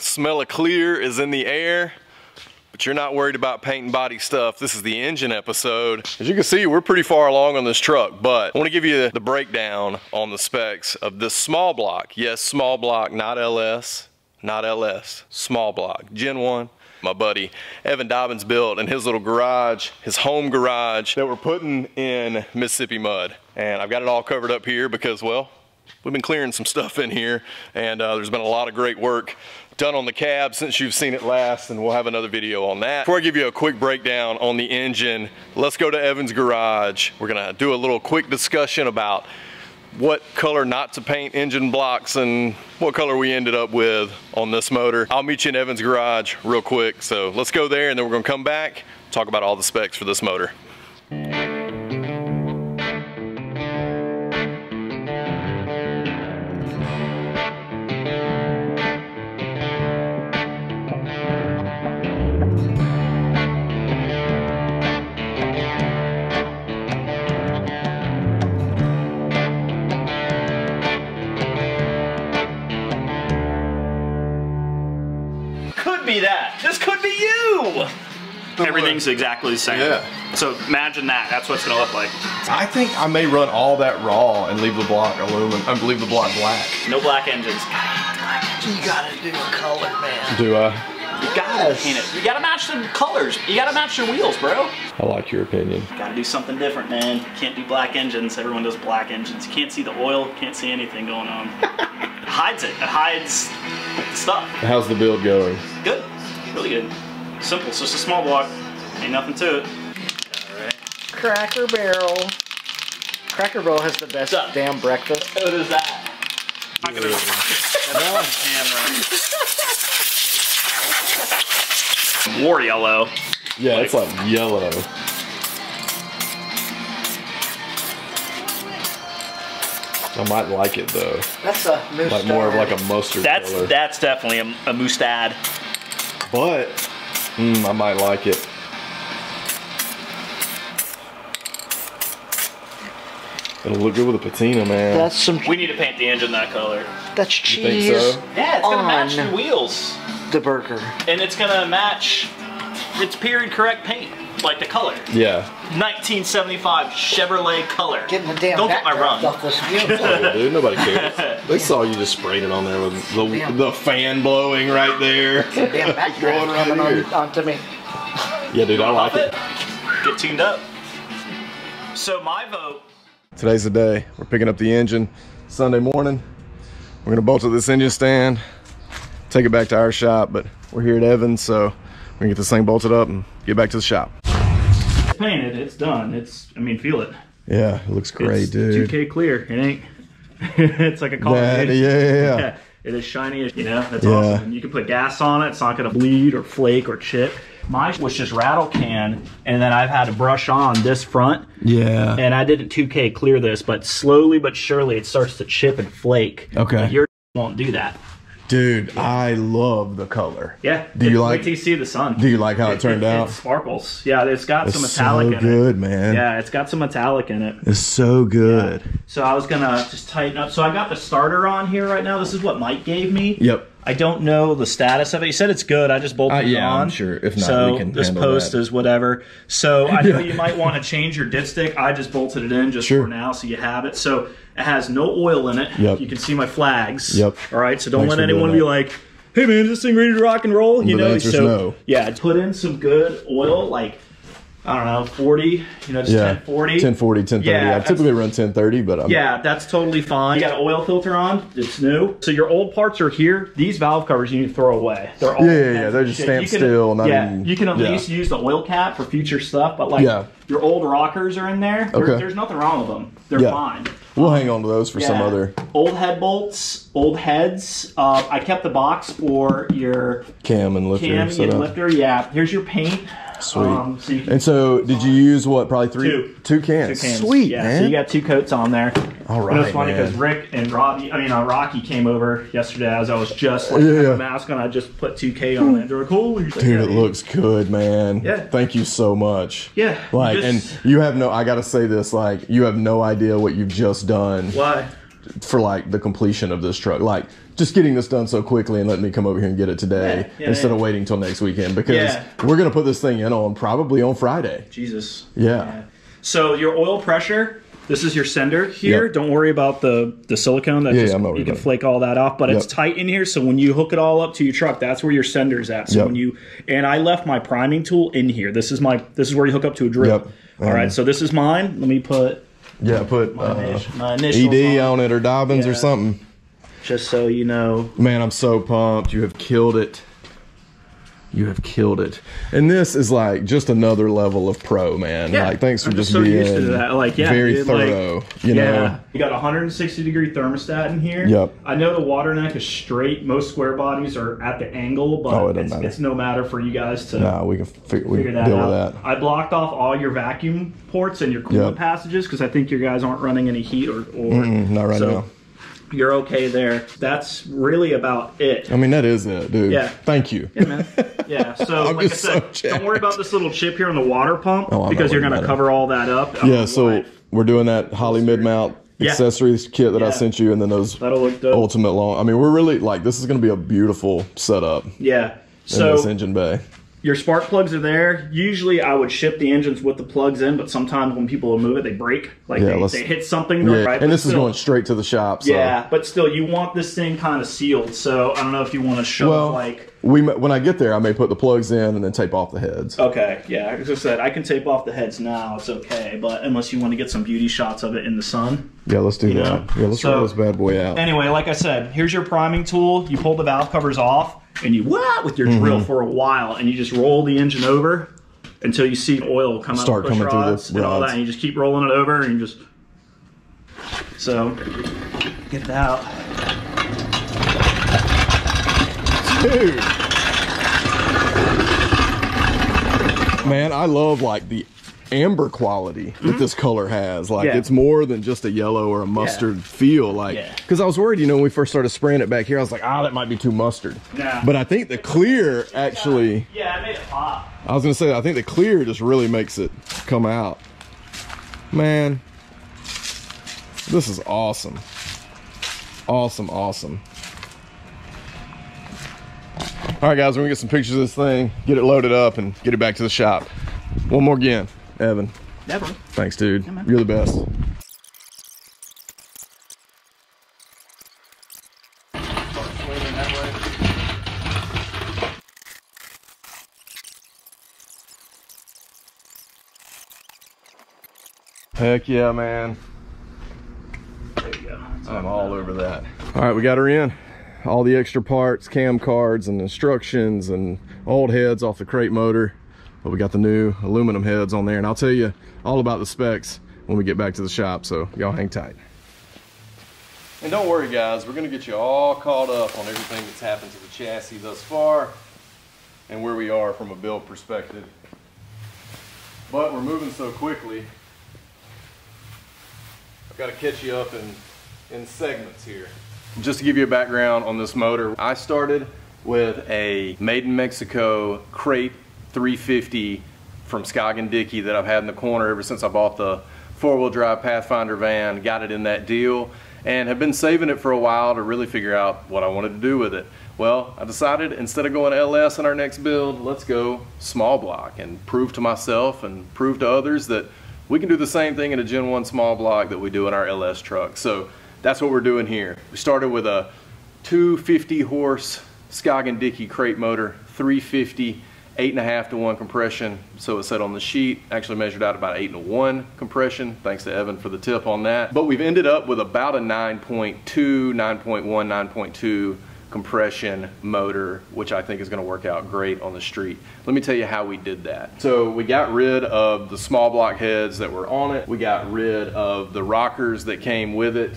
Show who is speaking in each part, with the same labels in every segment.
Speaker 1: Smell of clear is in the air, but you're not worried about paint and body stuff. This is the engine episode. As you can see, we're pretty far along on this truck, but I want to give you the breakdown on the specs of this small block. Yes, small block, not LS, not LS, small block, Gen 1. My buddy Evan Dobbins built in his little garage, his home garage that we're putting in Mississippi mud. And I've got it all covered up here because, well, we've been clearing some stuff in here, and there's been a lot of great work done on the cab since you've seen it last, and we'll have another video on that. Before I give you a quick breakdown on the engine, let's go to Evan's garage. We're gonna do a little quick discussion about what color not to paint engine blocks and what color we ended up with on this motor. I'll meet you in Evan's garage real quick, so let's go there and then we're gonna come back, talk about all the specs for this motor.
Speaker 2: That. This could be you! Everything's exactly the same. Yeah. So imagine that. That's what it's gonna look like.
Speaker 1: I think I may run all that raw and leave the block aluminum. Leave the block black.
Speaker 2: No black engines. You gotta do a color, man.
Speaker 1: Do I?
Speaker 2: You gotta paint it. You gotta match the colors. You gotta match your wheels, bro.
Speaker 1: I like your opinion.
Speaker 2: You gotta do something different, man. You can't do black engines. Everyone does black engines. You can't see the oil. Can't see anything going on. It hides it. It hides the stuff.
Speaker 1: How's the build going?
Speaker 2: Good. Really good. Simple. It's just a small block. Ain't nothing to it. Alright.
Speaker 3: Cracker Barrel. Cracker Barrel has the best damn breakfast.
Speaker 2: What is that? I'm not gonna camera. War yellow.
Speaker 1: Yeah, it's like yellow. I might like it though.
Speaker 3: That's a mustard.
Speaker 1: Like more of like a mustard color.
Speaker 2: That's definitely a mustard.
Speaker 1: But I might like it. It'll look good with a patina, man.
Speaker 3: That's some.
Speaker 2: We need to paint the engine that color.
Speaker 3: That's cheese.
Speaker 1: You think so?
Speaker 2: Yeah, it's gonna match the wheels.
Speaker 3: The burger.
Speaker 2: And it's gonna match its period correct paint, like the color.
Speaker 1: Yeah.
Speaker 2: 1975 Chevrolet color.
Speaker 3: Getting the damn
Speaker 2: Don't get my run.
Speaker 3: off this wheel.
Speaker 1: Dude, nobody cares. They saw you just sprayed it on there with the fan blowing right there.
Speaker 3: Damn backdraft coming onto me.
Speaker 1: Yeah, dude, I like it.
Speaker 2: Get tuned up. So my vote.
Speaker 1: Today's the day. We're picking up the engine Sunday morning. We're gonna bolt to this engine stand, take it back to our shop, but we're here at Evans, so we're gonna get this thing bolted up and get back to the shop.
Speaker 2: It's painted, it's done. I mean, feel it.
Speaker 1: Yeah, it looks great, dude.
Speaker 2: 2K clear. It ain't. It's like a car.
Speaker 1: Yeah.
Speaker 2: It is shiny, you know, that's awesome. And you can put gas on it, it's not gonna bleed or flake or chip. Mine was just rattle can, and then I've had to brush on this front. Yeah. And I didn't 2K clear this, but slowly but surely it starts to chip and flake. Okay. But your won't do that.
Speaker 1: Dude, I love the color.
Speaker 2: Yeah.
Speaker 1: Do you like?
Speaker 2: Wait till you see the sun.
Speaker 1: Do you like how it turned out?
Speaker 2: It sparkles. Yeah, it's got some metallic in it.
Speaker 1: It's so good, man.
Speaker 2: Yeah, it's got some metallic in it.
Speaker 1: It's so good.
Speaker 2: Yeah. So I was gonna just tighten up. So I got the starter on here right now. This is what Mike gave me.
Speaker 1: Yep.
Speaker 2: I don't know the status of it. He said it's good. I just bolted it on.
Speaker 1: I'm sure. If not,
Speaker 2: so
Speaker 1: we can
Speaker 2: this
Speaker 1: handle
Speaker 2: post
Speaker 1: that.
Speaker 2: is whatever. So I know you might want to change your dipstick. I just bolted it in just for now, so you have it. So it has no oil in it.
Speaker 1: Yep.
Speaker 2: You can see my flags.
Speaker 1: Yep.
Speaker 2: All right. So don't let anyone be like, "Hey man, is this thing ready to rock and roll?" You know.
Speaker 1: The answer's no.
Speaker 2: Yeah. Put in some good oil, like I don't know, 40. You know, just 1040.
Speaker 1: 1040, 1030.
Speaker 2: Yeah,
Speaker 1: I typically run 1030, but
Speaker 2: yeah, that's totally fine. You got an oil filter on. It's new. So your old parts are here. These valve covers you need to throw away. They're all
Speaker 1: they're just stamped still. Not even,
Speaker 2: you can at least use the oil cap for future stuff, but like your old rockers are in there. There's nothing wrong with them. They're fine.
Speaker 1: We'll hang on to those for some other
Speaker 2: old head bolts, old heads. I kept the box for your
Speaker 1: cam and lifter.
Speaker 2: Yeah, here's your paint.
Speaker 1: Sweet. So did you use what? Probably two cans. Sweet, man.
Speaker 2: So you got 2 coats on there.
Speaker 1: All right,
Speaker 2: and it's funny because Rick and Rocky came over yesterday as I was just like a mask on. I just put 2K on it. They're like, holy shit.
Speaker 1: Dude, it looks good, man.
Speaker 2: Yeah.
Speaker 1: Thank you so much.
Speaker 2: Yeah.
Speaker 1: Like, and you have no, I gotta say this, like, you have no idea what you've just done.
Speaker 2: Why?
Speaker 1: For like the completion of this truck. Like, just getting this done so quickly and letting me come over here and get it today instead of waiting till next weekend, because we're going to put this thing in on probably on Friday.
Speaker 2: Jesus.
Speaker 1: Yeah.
Speaker 2: So your oil pressure, this is your sender here. Don't worry about the silicone. That's you can flake all that off, but it's tight in here. So when you hook it all up to your truck, that's where your sender's at. So when you, and I left my priming tool in here. This is where you hook up to a drill. All right. So this is mine. Let me put my initials
Speaker 1: ED on it or Dobbins or something.
Speaker 2: Just so you know.
Speaker 1: Man, I'm so pumped. You have killed it. You have killed it. And this is like just another level of pro, man. Like, thanks for just being
Speaker 2: used to that. Like,
Speaker 1: very thorough. You know?
Speaker 2: You got a 160-degree thermostat in here.
Speaker 1: Yep.
Speaker 2: I know the water neck is straight. Most square bodies are at the angle, but it's no matter for you guys to
Speaker 1: we can figure that
Speaker 2: out.
Speaker 1: Deal with that.
Speaker 2: I blocked off all your vacuum ports and your coolant passages because I think your guys aren't running any heat or
Speaker 1: not right now.
Speaker 2: You're okay there. That's really about it.
Speaker 1: I mean, that is it, dude.
Speaker 2: Yeah.
Speaker 1: Thank you.
Speaker 2: Yeah, man. Yeah, so like I said, don't worry about this little chip here on the water pump because you're going to cover all that up.
Speaker 1: So we're doing that Holley mid-mount accessories kit that I sent you, and then those ultimate long. I mean, we're really, like, this is going to be a beautiful setup.
Speaker 2: Yeah.
Speaker 1: So in this engine bay.
Speaker 2: Your spark plugs are there. Usually I would ship the engines with the plugs in, but sometimes when people move it, they break. Like they hit something. Right?
Speaker 1: And this is going straight to the shop. So.
Speaker 2: Yeah, but still, you want this thing kind of sealed. So I don't know if you want to show
Speaker 1: when I get there, I may put the plugs in and then tape off the heads.
Speaker 2: Okay, yeah. As I said, I can tape off the heads now. It's okay, but unless you want to get some beauty shots of it in the sun.
Speaker 1: Yeah, let's do that. Yeah, let's roll this bad boy out.
Speaker 2: Anyway, like I said, here's your priming tool. You pull the valve covers off. And you with your drill for a while, and you just roll the engine over until you see oil come out of the push rods and all that, and you just keep rolling it over, and you just get it out.
Speaker 1: Dude, man, I love like the amber quality that this color has. Like it's more than just a yellow or a mustard feel. Like, because I was worried, you know, when we first started spraying it back here, I was like, that might be too mustard. But I think the clear actually,
Speaker 2: it made it pop.
Speaker 1: I was gonna say, I think the clear just really makes it come out. Man, this is awesome. Awesome. All right, guys, we're gonna get some pictures of this thing, get it loaded up, and get it back to the shop. One more again. Evan.
Speaker 2: Never.
Speaker 1: Thanks, dude. Yeah, you're the best. Heck yeah, man.
Speaker 2: There you go.
Speaker 1: I'm all over that. All right, we got her in. All the extra parts, cam cards and instructions and old heads off the crate motor. But we got the new aluminum heads on there, and I'll tell you all about the specs when we get back to the shop, so y'all hang tight. And don't worry, guys, we're gonna get you all caught up on everything that's happened to the chassis thus far and where we are from a build perspective. But we're moving so quickly, I've got to catch you up in segments here. Just to give you a background on this motor, I started with a made in Mexico crate 350 from Scoggin Dickey that I've had in the corner ever since I bought the four-wheel drive Pathfinder van, got it in that deal, and have been saving it for a while to really figure out what I wanted to do with it. Well, I decided instead of going LS in our next build, let's go small block and prove to myself and prove to others that we can do the same thing in a Gen 1 small block that we do in our LS truck. So that's what we're doing here. We started with a 250 horse Scoggin Dickey crate motor, 350, 8.5 to 1 compression. So it said on the sheet, actually measured out about 8 to 1 compression. Thanks to Evan for the tip on that. But we've ended up with about a 9.2, 9.1, 9.2 compression motor, which I think is going to work out great on the street. Let me tell you how we did that. So we got rid of the small block heads that were on it. We got rid of the rockers that came with it.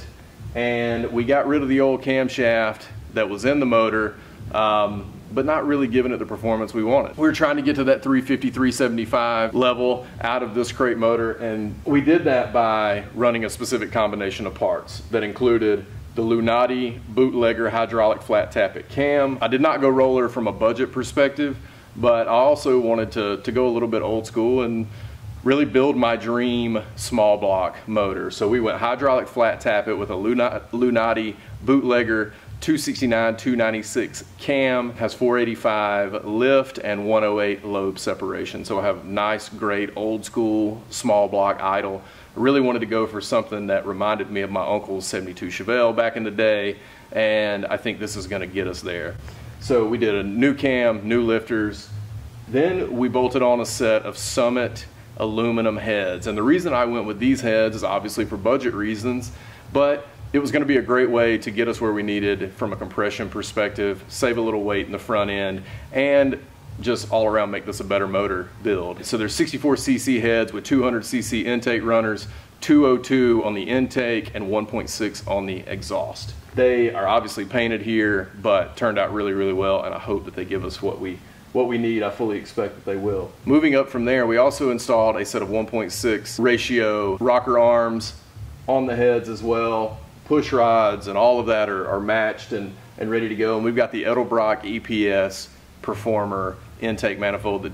Speaker 1: And we got rid of the old camshaft that was in the motor, but not really giving it the performance we wanted. We were trying to get to that 350, 375 level out of this crate motor, and we did that by running a specific combination of parts that included the Lunati bootlegger hydraulic flat tappet cam. I did not go roller from a budget perspective, but I also wanted to go a little bit old school and really build my dream small block motor. So we went hydraulic flat tappet with a Lunati bootlegger 269, 296 cam, has 485 lift and 108 lobe separation. So I have nice, great, old school, small block idle. I really wanted to go for something that reminded me of my uncle's 72 Chevelle back in the day, and I think this is gonna get us there. So we did a new cam, new lifters, then we bolted on a set of Summit aluminum heads. And the reason I went with these heads is obviously for budget reasons, but it was going to be a great way to get us where we needed from a compression perspective, save a little weight in the front end, and just all around make this a better motor build. So there's 64cc heads with 200cc intake runners, 202 on the intake, and 1.6 on the exhaust. They are obviously painted here, but turned out really, really well, and I hope that they give us what we need. I fully expect that they will. Moving up from there, we also installed a set of 1.6 ratio rocker arms on the heads as well. Push rods and all of that are matched and ready to go. And we've got the Edelbrock EPS Performer intake manifold that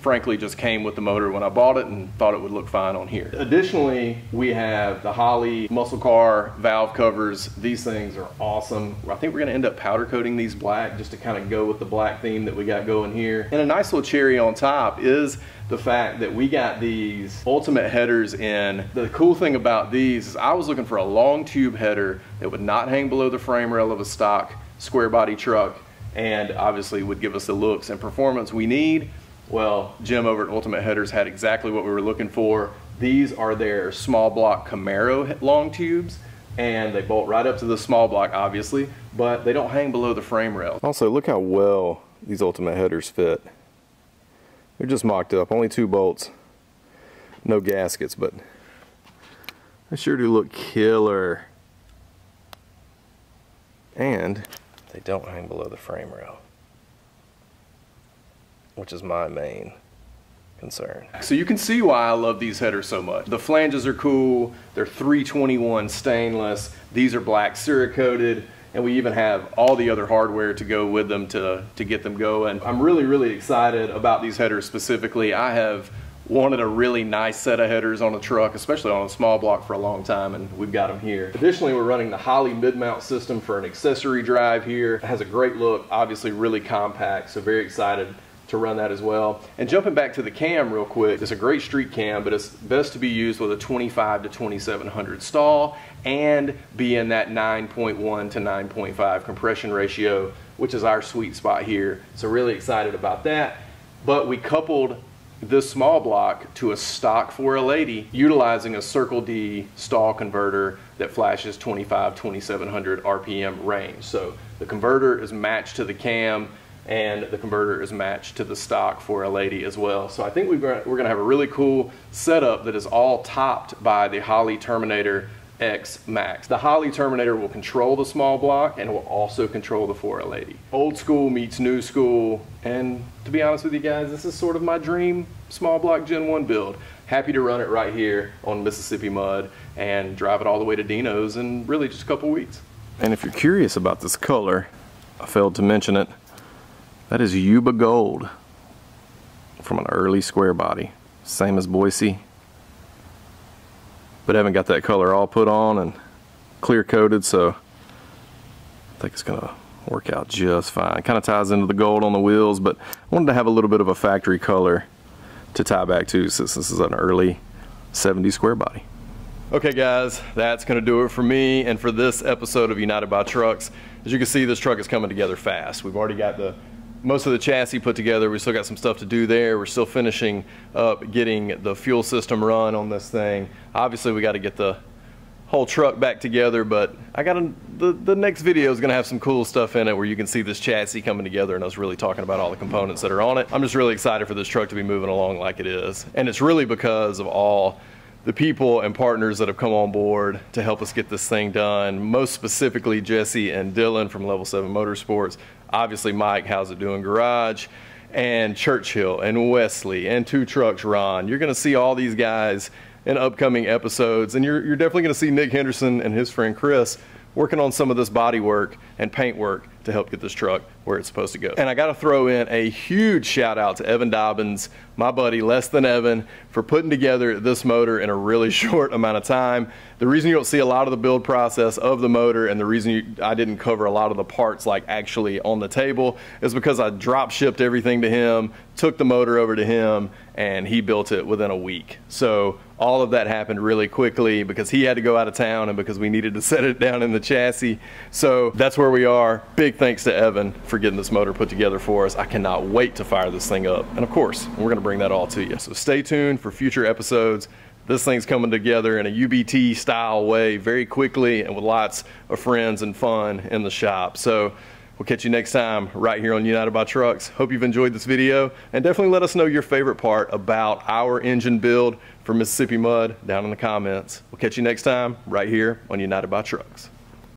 Speaker 1: frankly just came with the motor when I bought it and thought it would look fine on here. Additionally, we have the Holley muscle car valve covers. These things are awesome. I think we're gonna end up powder coating these black just to kind of go with the black theme that we got going here. And a nice little cherry on top is the fact that we got these ultimate headers in. The cool thing about these is I was looking for a long tube header that would not hang below the frame rail of a stock square body truck and obviously would give us the looks and performance we need. Well, Jim over at Ultimate Headers had exactly what we were looking for. These are their small block Camaro long tubes, and they bolt right up to the small block, obviously, but they don't hang below the frame rail. Also, look how well these Ultimate Headers fit. They're just mocked up, only 2 bolts, no gaskets, but they sure do look killer. And they don't hang below the frame rail, which is my main concern. So you can see why I love these headers so much. The flanges are cool, they're 321 stainless, these are black Cerakoted, and we even have all the other hardware to go with them to get them going. I'm really, really excited about these headers specifically. I have wanted a really nice set of headers on a truck, especially on a small block, for a long time, and we've got them here. Additionally, we're running the Holley mid-mount system for an accessory drive here. It has a great look, obviously really compact, so very excited to run that as well. And jumping back to the cam real quick, it's a great street cam, but it's best to be used with a 25 to 2700 stall and be in that 9.1 to 9.5 compression ratio, which is our sweet spot here. So really excited about that. But we coupled this small block to a stock 4L80 utilizing a Circle D stall converter that flashes 25, 2700 RPM range. So the converter is matched to the cam, and the converter is matched to the stock 4L80 as well. So I think we're gonna have a really cool setup that is all topped by the Holley Terminator X Max. The Holley Terminator will control the small block and will also control the 4L80. Old school meets new school, and to be honest with you guys, this is sort of my dream small block Gen 1 build. Happy to run it right here on Mississippi mud and drive it all the way to Dino's in really just a couple weeks. And if you're curious about this color, I failed to mention it, that is Yuba Gold from an early square body. Same as Boise, but haven't got that color all put on and clear coated, so I think it's gonna work out just fine. Kind of ties into the gold on the wheels, but I wanted to have a little bit of a factory color to tie back to, since this is an early 70s square body. Okay guys, that's gonna do it for me and for this episode of United by Trucks. As you can see, this truck is coming together fast. We've already got most of the chassis put together. We still got some stuff to do there. We're still finishing up getting the fuel system run on this thing. Obviously we got to get the whole truck back together, but the next video is going to have some cool stuff in it where you can see this chassis coming together and us really talking about all the components that are on it. I'm just really excited for this truck to be moving along like it is, and it's really because of all the people and partners that have come on board to help us get this thing done. Most specifically Jesse and Dylan from Level 7 Motorsports, obviously Mike, How's It Doing Garage, and Churchill and Wesley and Two Trucks Ron. You're gonna see all these guys in upcoming episodes, and you're definitely gonna see Nick Henderson and his friend Chris working on some of this body work and paint work to help get this truck where it's supposed to go. And I gotta throw in a huge shout out to Evan Dobbins, my buddy Less Than Evan, for putting together this motor in a really short amount of time. The reason you don't see a lot of the build process of the motor, and the reason I didn't cover a lot of the parts like actually on the table, is because I drop shipped everything to him, took the motor over to him, and he built it within a week. So all of that happened really quickly because he had to go out of town and because we needed to set it down in the chassis. So that's where we are. Big thanks to Evan for getting this motor put together for us. I cannot wait to fire this thing up. And of course, we're gonna bring that all to you. So stay tuned for future episodes. This thing's coming together in a UBT style way very quickly and with lots of friends and fun in the shop. So we'll catch you next time right here on United by Trucks. Hope you've enjoyed this video, and definitely let us know your favorite part about our engine build for Mississippi Mud down in the comments. We'll catch you next time right here on United by Trucks.